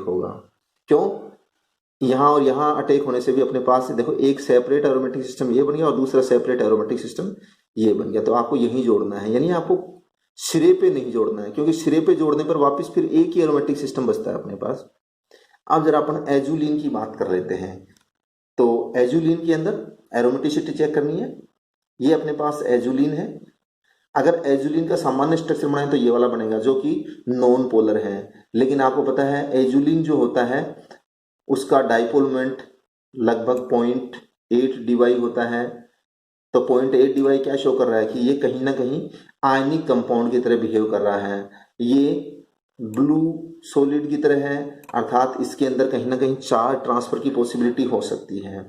होगा। क्यों? यहाँ और यहाँ अटैक होने से भी अपने पास देखो एक सेपरेट एरोमेटिक सिस्टम ये बन गया और दूसरा सेपरेट एरोमेटिक सिस्टम ये बन गया। तो आपको यही जोड़ना है, यानी आपको सिरे पे नहीं जोड़ना है, क्योंकि सिरे पे जोड़ने पर वापस फिर एक ही एरोमेटिक सिस्टम बचता है अपने पास। अब जरा अपन एजुलिन की बात कर लेते हैं। तो एजुलिन के अंदर एरोमेटिसिटी चेक करनी है। ये अपने पास एजुलिन है। अगर एजुलिन का सामान्य स्ट्रक्चर बनाए तो ये वाला बनेगा जो कि नॉन पोलर है। लेकिन आपको पता है एजुलिन जो होता है उसका डाइपोल मोमेंट लगभग 0.8 dy होता है। तो 0.8 dy क्या शो कर रहा है कि ये कहीं ना कहीं आयनिक कंपाउंड की तरह बिहेव कर रहा है। ये ब्लू सॉलिड की तरह है, अर्थात इसके अंदर कहीं ना कहीं चार्ज ट्रांसफर की पॉसिबिलिटी हो सकती है।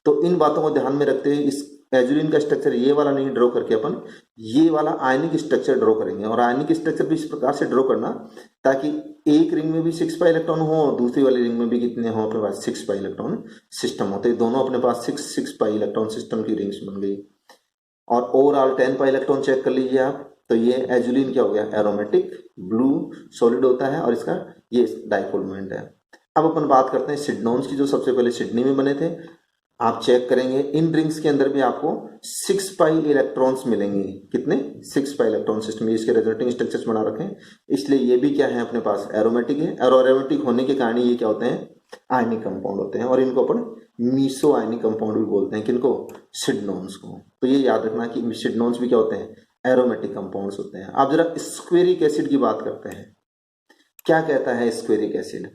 तो इन बातों को ध्यान में रखते हुए इस एजुलिन का स्ट्रक्चर ये वाला नहीं ड्रॉ करके अपन ये वाला आयनिक स्ट्रक्चर ड्रॉ करेंगे। और आयनिक स्ट्रक्चर भी इस प्रकार से ड्रॉ करना ताकि एक रिंग में भी 6 पाई इलेक्ट्रॉन हो और दूसरी वाली रिंग में भी कितने हो अपने पास 6 पाई इलेक्ट्रॉन सिस्टम होते। दोनों अपने पास 6 पाई इलेक्ट्रॉन सिस्टम की रिंग्स बन गई। और ओवरऑल 10 पाई इलेक्ट्रॉन चेक कर लीजिए आप। तो ये एजुलिन क्या हो गया, एरोमेटिक ब्लू सॉलिड होता है और इसका ये डाइपोल मोमेंट है। अब अपन बात करते हैं सिडनोन्स की, जो सबसे पहले सिडनी में बने थे। आप चेक करेंगे इन रिंग्स के अंदर भी आपको 6 पाई इलेक्ट्रॉन्स मिलेंगे। कितने? 6 पाई इलेक्ट्रॉन सिस्टम। इसके रिजल्टिंग स्ट्रक्चर्स बना रखे हैं, इसलिए ये भी क्या है अपने पास एरोमेटिक है। और एरोमेटिक होने के कारण ये क्या होते हैं, आयनिक कंपाउंड होते हैं। और इनको अपन मीसो आयनिक कंपाउंड भी बोलते हैं। किनको? सिडनोन्स को। तो ये याद रखना कि सिडनोन्स भी क्या होते हैं, एरोमेटिक कंपाउंड्स होते हैं। आप जरा स्क्वेरिक एसिड की बात करते हैं। क्या कहता है स्क्वेरिक एसिड?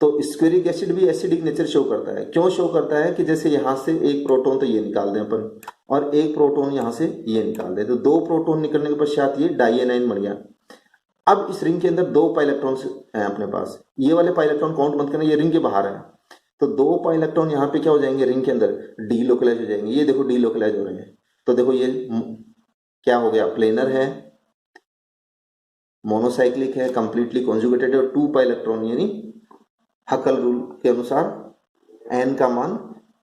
तो स्क्वेरिक एसिड भी एसिडिक नेचर शो करता है। क्यों शो करता है कि जैसे यहां से एक प्रोटॉन तो ये निकाल दें अपन और एक प्रोटॉन यहां से ये निकाल दें, तो 2 प्रोटॉन निकलने के पश्चात ये डाइएनाइन बन गया। अब इस रिंग के अंदर 2 पाई इलेक्ट्रॉन है अपने पास। ये वाले पाई इलेक्ट्रॉन काउंट मत करना, ये रिंग के बाहर है। तो 2 पाई इलेक्ट्रॉन यहाँ पे क्या हो जाएंगे, रिंग के अंदर डीलोकलाइज हो जाएंगे। ये देखो डीलोकलाइज हो रहे हैं। तो देखो ये क्या हो गया, प्लेनर है, मोनोसाइक्लिक है, कंप्लीटली कॉन्जुगेटेड है। और 2 पाई इलेक्ट्रॉन यानी हकल रूल के अनुसार एन का मान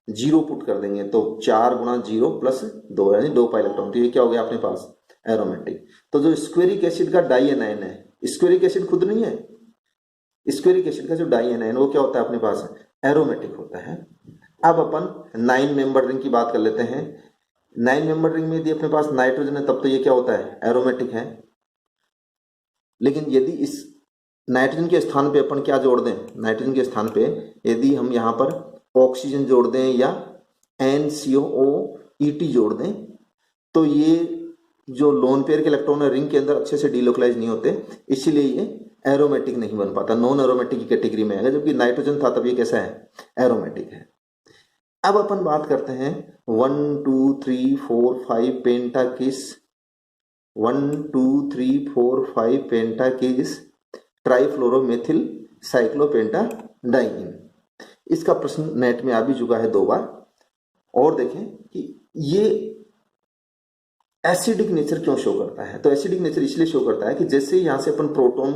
0 पुट कर देंगे। तो 4 गुणा 0 प्लस 2 यानी 2 पाई इलेक्ट्रॉन। तो ये क्या हो गया अपने पास, एरोमेटिक। तो जो स्क्वेरिक एसिड का डाइएनाइन है, स्क्वेरिक एसिड खुद नहीं है, स्क्वेरिक एसिड का जो डाइएनाइन वो क्या होता है अपने पास, एरोमेटिक होता है। अब अपन 9 मेंबर रिंग की बात कर लेते हैं। 9 मेंबर रिंग में यदि अपने पास नाइट्रोजन है तब तो ये क्या होता है, एरोमेटिक है। लेकिन यदि इस नाइट्रोजन के स्थान पे अपन क्या जोड़ दें, नाइट्रोजन के स्थान पे यदि हम यहाँ पर ऑक्सीजन जोड़ दें या NCOOET जोड़ दें, तो ये जो लोन पेयर के इलेक्ट्रॉन है रिंग के अंदर अच्छे से डीलोकलाइज नहीं होते, इसीलिए ये एरोमेटिक नहीं बन पाता, नॉन एरोमेटिक की कैटेगरी में आएगा। जबकि नाइट्रोजन था तब ये कैसा है, एरोमेटिक है। अब अपन बात करते हैं 1 2 3 4 5 पेंटाकिस, 1 2 3 4 5 पेंटाकिस ट्राइफ्लोरोमेथिल साइक्लोपेंटाडाइइन। इसका प्रश्न नेट में आ भी चुका है 2 बार। और देखें कि ये एसिडिक नेचर क्यों शो करता है। तो एसिडिक नेचर इसलिए शो करता है कि जैसे यहां से अपन प्रोटॉन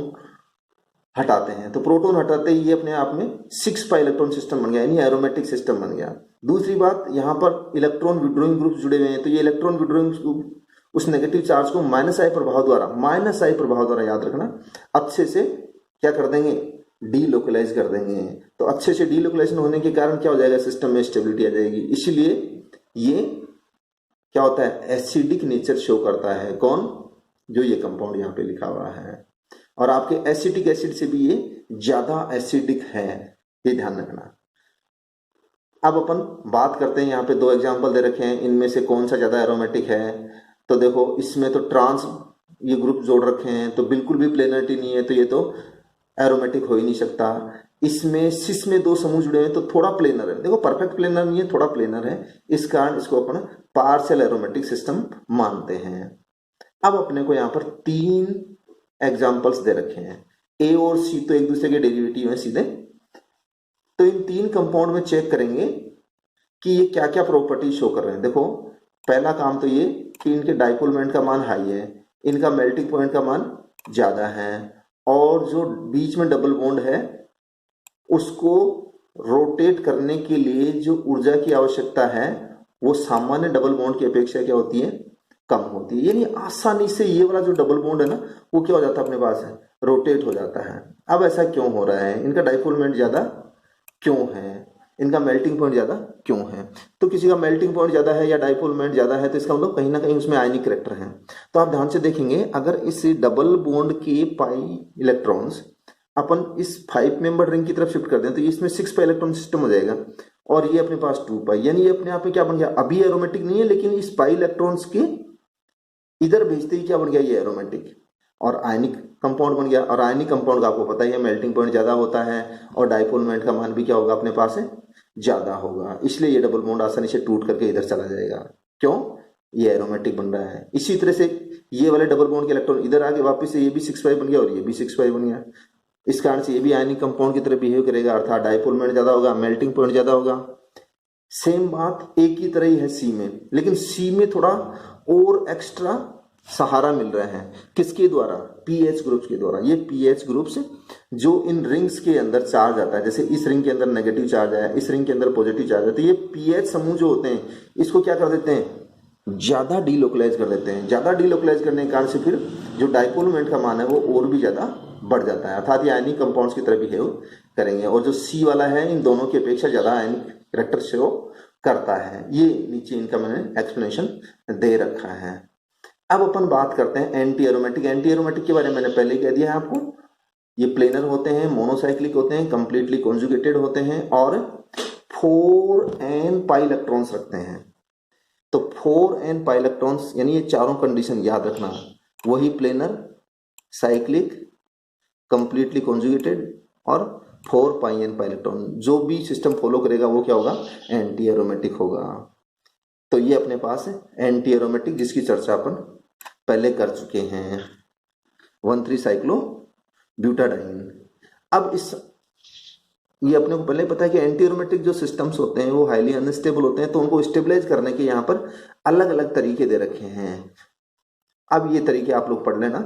हटाते हैं तो प्रोटॉन हटाते ही ये अपने आप में 6 पाई इलेक्ट्रॉन सिस्टम बन गया, यानी एरोमेटिक सिस्टम बन गया। दूसरी बात, यहां पर इलेक्ट्रॉन विड्रॉइंग ग्रुप जुड़े हुए हैं, तो ये इलेक्ट्रॉन विड्रॉइंग ग्रुप उस नेगेटिव चार्ज को -I प्रभाव द्वारा याद रखना अच्छे से क्या कर देंगे, डीलोकलाइज कर देंगे। तो अच्छे से डीलोकलाइजेशन होने के कारण क्या हो जाएगा, सिस्टम में स्टेबिलिटी आ जाएगी। इसलिए ये क्या होता है, एसिडिक नेचर शो करता है। कौन? जो ये कंपाउंड यहाँ पे लिखा हुआ है। और आपके एसिटिक एसिड से भी ये ज्यादा एसिडिक है, ये ध्यान रखना। अब अपन बात करते हैं, यहाँ पे 2 एग्जाम्पल दे रखे हैं, इनमें से कौन सा ज्यादा एरोमेटिक है। तो देखो इसमें तो ट्रांस ये ग्रुप जोड़ रखे हैं, तो बिल्कुल भी प्लेनरिटी नहीं है, तो ये तो एरोमेटिक हो ही नहीं सकता। इसमें सिस में 2 समूह जुड़े हैं तो थोड़ा प्लेनर है, देखो परफेक्ट प्लेनर नहीं है, थोड़ा प्लेनर है, इस कारण इसको अपन पार्शियल एरोमेटिक सिस्टम मानते हैं। अब अपने को यहाँ पर 3 एग्जाम्पल्स दे रखे हैं। ए और सी तो एक दूसरे के डेरिवेटिव हैं सीधे। तो इन 3 कंपाउंड में चेक करेंगे कि ये क्या क्या प्रॉपर्टी शो कर रहे हैं। देखो पहला काम तो ये कि इनके डाइपोल मोमेंट का मान हाई है, इनका मेल्टिंग पॉइंट का मान ज्यादा है, और जो बीच में डबल बॉन्ड है उसको रोटेट करने के लिए जो ऊर्जा की आवश्यकता है वो सामान्य डबल बॉन्ड की अपेक्षा क्या होती है, कम होती है। यानी आसानी से ये वाला जो डबल बॉन्ड है ना वो क्या हो जाता है अपने पास है, रोटेट हो जाता है। अब ऐसा क्यों हो रहा है, इनका डाइपोल मोमेंट ज़्यादा क्यों है, इनका मेल्टिंग पॉइंट ज़्यादा क्यों है? तो किसी का मेल्टिंग पॉइंट ज़्यादा है या डाइपोल मोमेंट ज़्यादा है तो इसका मतलब कहीं ना कहीं उसमें आयनिक करैक्टर है। तो आप ध्यान से देखेंगे, अगर इस डबल बॉन्ड के पाई इलेक्ट्रॉन्स अपन इस 5 मेंबर रिंग की तरफ शिफ्ट कर दें तो इसमें 6 पाई इलेक्ट्रॉन सिस्टम हो जाएगा और ये अपने पास 2 पाई, यानी ये अपने आप में क्या बन गया, अभी एरोमेटिक नहीं है लेकिन इस पाई इलेक्ट्रॉन्स के इधर भेजते ही क्या बन गया, ये एरोमेटिक और आयनिक कंपाउंड बन गया। और आयनिक कंपाउंड का आपको पता ही है मेल्टिंग पॉइंट ज्यादा होता है और डाइपोल मोमेंट का मान भी क्या होगा अपने पास है, ज्यादा होगा, इसलिए ये डबल बॉन्ड आसानी से टूट करके इधर चला जाएगा। क्यों, ये एरोमेटिक बन रहा है। इसी तरह से ये वाले डबल बॉन्ड के इलेक्ट्रॉन इधर आके वापस से ये भी 6 बन गया और ये भी 6 बन गया, इस कारण से ये भी आयनिक कंपाउंड की तरह बिहेव करेगा, अर्थात डाइपोल मोमेंट ज्यादा होगा, मेल्टिंग पॉइंट ज्यादा होगा। सेम बात एक ही तरह ही है सी में, लेकिन सी में थोड़ा और एक्स्ट्रा सहारा मिल रहा है, किसके द्वारा, पीएच ग्रुप्स के द्वारा। ये पीएच ग्रुप्स जो इन रिंग्स के अंदर चार्ज आता है, जैसे इस रिंग के अंदर नेगेटिव चार्ज है, इस रिंग के अंदर पॉजिटिव चार्ज है, तो ये पीएच समूह जो होते हैं इसको क्या कर देते हैं, ज्यादा डीलोकलाइज कर देते हैं। ज्यादा डीलोकलाइज करने के कारण से फिर जो डाइपोल मोमेंट का मान है वो और भी ज्यादा बढ़ जाता है, अर्थात ये आयनिक कंपाउंड्स की तरह बिहेव करेंगे। और जो सी वाला है इन दोनों की अपेक्षा ज्यादा आयनिक कैरेक्टर शो करता है। ये नीचे इनका मैंने एक्सप्लेनेशन दे रखा है। अब अपन बात करते हैं एंटी एरोमेटिक। एंटी एरोमेटिक के बारे में मैंने पहले कह दिया है आपको, ये प्लेनर होते हैं, मोनोसाइक्लिक होते हैं, कंप्लीटली कॉन्जुगेटेड होते हैं और 4n पाई इलेक्ट्रॉन्स रखते हैं। तो 4n पाई इलेक्ट्रॉन्स यानी ये चारों कंडीशन याद रखना, वही प्लेनर, साइक्लिक, कंप्लीटली कॉन्जुगेटेड और 4 पाई n पाई इलेक्ट्रॉन, जो भी सिस्टम फॉलो करेगा वो क्या होगा, एंटी एरोमेटिक होगा। तो ये अपने पास है एंटी एरोमेटिक, जिसकी चर्चा अपन पहले कर चुके हैं, 1,3 साइक्लो ब्यूटाडाइन। अब इस ये अपने को पहले पता है कि एंटी एरोमेटिक जो सिस्टम्स होते हैं वो हाईली अनस्टेबल होते हैं, तो उनको स्टेबलाइज करने के यहाँ पर अलग अलग तरीके दे रखे हैं। अब ये तरीके आप लोग पढ़ लेना।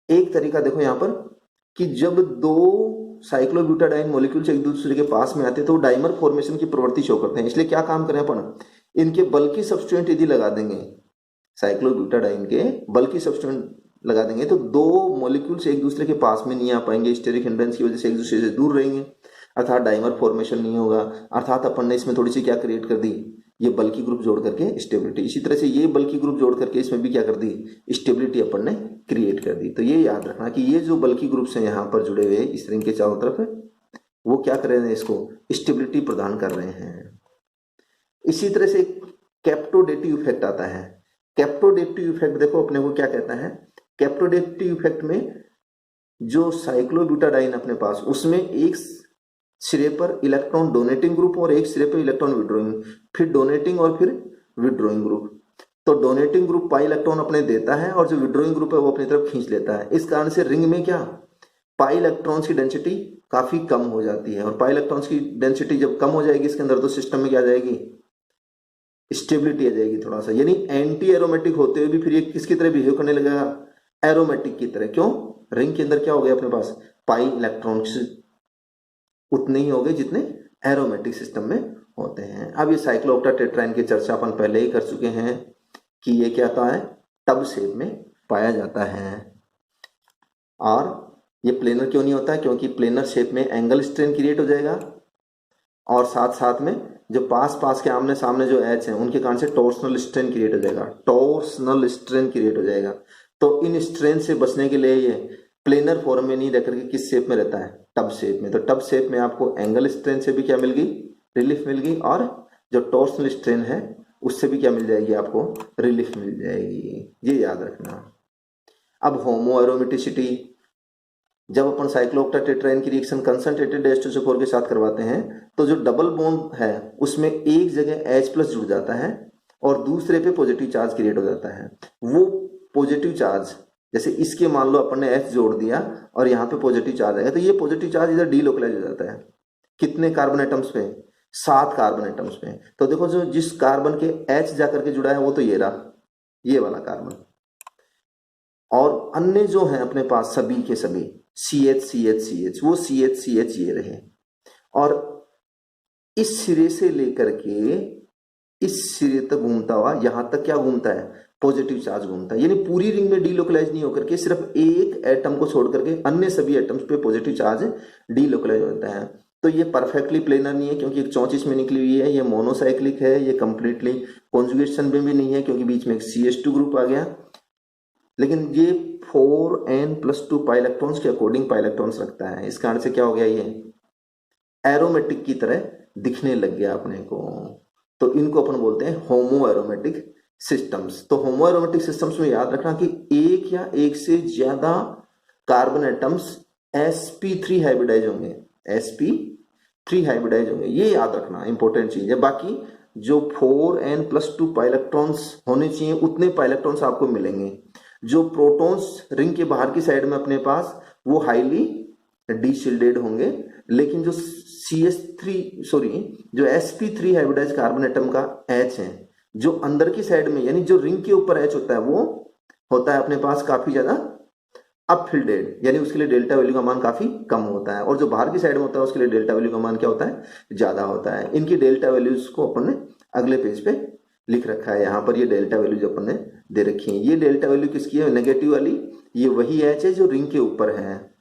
एक तरीका देखो यहाँ पर कि जब दो साइक्लोब्यूटाडाइन मॉलिक्यूल्स एक दूसरे के पास में आते हैं तो डाइमर फॉर्मेशन की प्रवृत्ति शो करते हैं। इसलिए क्या काम करें अपन, इनके बल्कि सब्स्टिट्यूएंट यदि लगा देंगे, साइक्लोब्यूटाडाइन के बल्कि सब्स्टिट्यूएंट लगा देंगे तो दो मॉलिक्यूल्स एक दूसरे के पास में नहीं आ पाएंगे, स्टेरिक हिंड्रेंस की वजह से एक दूसरे से दूर रहेंगे, अर्थात डाइमर फॉर्मेशन नहीं होगा। अर्थात अपन ने इसमें थोड़ी सी क्या क्रिएट कर दी, ये बल्कि ग्रुप जोड़ करके स्टेबिलिटी। इसी तरह से ये बल्कि ग्रुप जोड़ करके इसमें भी क्या कर दी, स्टेबिलिटी अपन ने क्रिएट कर दी। तो ये याद रखना कि ये जो बल्कि ग्रुप्स हैं यहाँ पर जुड़े हुए इस रिंग के चारों तरफ, वो क्या कर रहे हैं, इसको स्टेबिलिटी प्रदान कर रहे हैं। इसी तरह से कैप्टोडेटिव इफेक्ट आता है। कैप्टोडेटिव इफेक्ट देखो अपने को क्या कहता है, कैप्टोडेटिव इफेक्ट में जो साइक्लोब्यूटाडाइन अपने पास, उसमें एक सिरे पर इलेक्ट्रॉन डोनेटिंग ग्रुप और एक सिरे पर इलेक्ट्रॉन विड्रॉइंग, फिर डोनेटिंग और फिर विड्रॉइंग ग्रुप। तो डोनेटिंग ग्रुप पाई इलेक्ट्रॉन अपने देता है और जो विड्रॉइंग ग्रुप है वो अपनी तरफ खींच लेता है। इस कारण से रिंग में क्या, पाई इलेक्ट्रॉन्स की डेंसिटी काफी कम हो जाती है, और पाई इलेक्ट्रॉन्स की डेंसिटी जब कम हो जाएगी इसके अंदर तो सिस्टम में क्या आ जाएगी, स्टेबिलिटी आ जाएगी थोड़ा सा। यानी एंटी एरोमेटिक होते हुए भी फिर ये किसकी तरह बिहेव करने लगेगा, एरोमेटिक की तरह। क्यों, रिंग के अंदर क्या हो गया अपने पास, पाई इलेक्ट्रॉन्स उतने ही हो गए जितने एरोमेटिक सिस्टम में होते हैं। अब ये साइक्लोऑक्टाटेट्राइन की चर्चा अपन पहले ही कर चुके हैं कि ये क्या होता है, टब शेप में पाया जाता है। और ये प्लेनर क्यों नहीं होता है, क्योंकि प्लेनर शेप में एंगल स्ट्रेन क्रिएट हो जाएगा और साथ साथ में जो पास पास के आमने सामने जो एच हैं उनके कारण से टॉर्सनल स्ट्रेन क्रिएट हो जाएगा, टॉर्सनल स्ट्रेन क्रिएट हो जाएगा। तो इन स्ट्रेन से बचने के लिए ये प्लेनर फॉर्म में नहीं रह करके किस शेप में रहता है, टब शेप में। तो टब शेप में आपको एंगल स्ट्रेन से भी क्या मिल गई, रिलीफ मिल गई, और जो टॉर्सनल स्ट्रेन है उससे भी क्या मिल जाएगी, आपको रिलीफ मिल जाएगी। ये याद रखना। अब होमो एरोमेटिसिटी, जब अपन साइक्लोऑक्टाटेट्राइन की रिएक्शन कंसंट्रेटेड H2SO4 के साथ करवाते हैं तो जो डबल बॉन्ड है उसमें एक जगह H+ जुड़ जाता है और दूसरे पे पॉजिटिव चार्ज क्रिएट हो जाता है। वो पॉजिटिव चार्ज, जैसे इसके मान लो अपन ने H जोड़ दिया और यहाँ पे पॉजिटिव चार्ज आएगा, तो ये पॉजिटिव चार्ज इधर डीलोकलाइज हो जाता है। कितने कार्बन एटम्स पे, 7 कार्बन एटम्स पे। तो देखो जो जिस कार्बन के H जाकर के जुड़ा है वो तो ये रहा, ये वाला कार्बन, और अन्य जो है अपने पास सभी के सभी CH वो CH ये रहे। और इस सिरे से लेकर के इस सिरे तक घूमता हुआ यहां तक क्या घूमता है, पॉजिटिव चार्ज घूमता है, यानी पूरी रिंग में डीलोकलाइज नहीं होकर के सिर्फ एक एटम को छोड़ करके अन्य सभी एटम्स पे पॉजिटिव चार्ज डीलोकलाइज होता है। तो ये परफेक्टली प्लेनर नहीं है क्योंकि एक चौंच में निकली हुई है, ये मोनोसाइक्लिक है, ये कंप्लीटली कॉन्जुगेशन में भी नहीं है क्योंकि बीच में एक CH2 ग्रुप आ गया, लेकिन ये 4n+2 पाई इलेक्ट्रॉन्स के अकॉर्डिंग पाई इलेक्ट्रॉन्स रखता है। इस कारण से क्या हो गया, ये एरोमेटिक की तरह दिखने लग गया अपने को। तो इनको अपन बोलते हैं होमो एरोमेटिक सिस्टम्स। तो होमो एरोमेटिक सिस्टम्स में याद रखना कि एक या एक से ज्यादा कार्बन एटम्स sp3 हाइब्रिडाइज होंगे, sp3 हाइब्रिडाइज होंगे, ये याद रखना इंपॉर्टेंट चीज है। बाकी जो 4n+2 पाई इलेक्ट्रॉन्स होने चाहिए उतने पाई इलेक्ट्रॉन्स आपको मिलेंगे। जो प्रोटॉन्स रिंग के बाहर की साइड में अपने पास वो हाईली डीशिल्डेड होंगे, लेकिन जो जो sp3 हाइब्रिडाइज कार्बन एटम का H है जो अंदर की साइड में यानी जो रिंग के ऊपर H होता है वो होता है अपने पास काफी ज्यादा अपफिल्डेड, यानी उसके लिए डेल्टा वैल्यू का मान काफी कम होता है, और जो बाहर की साइड में होता है उसके लिए डेल्टा वैल्यू का मान क्या होता है, ज्यादा होता है। इनकी डेल्टा वैल्यूज को अपन ने अगले पेज पे लिख रखा है, यहाँ पर ये डेल्टा वैल्यू जो अपन ने दे रखी है। ये डेल्टा वैल्यू किसकी है, नेगेटिव वाली, ये वही H है जो रिंग के ऊपर है।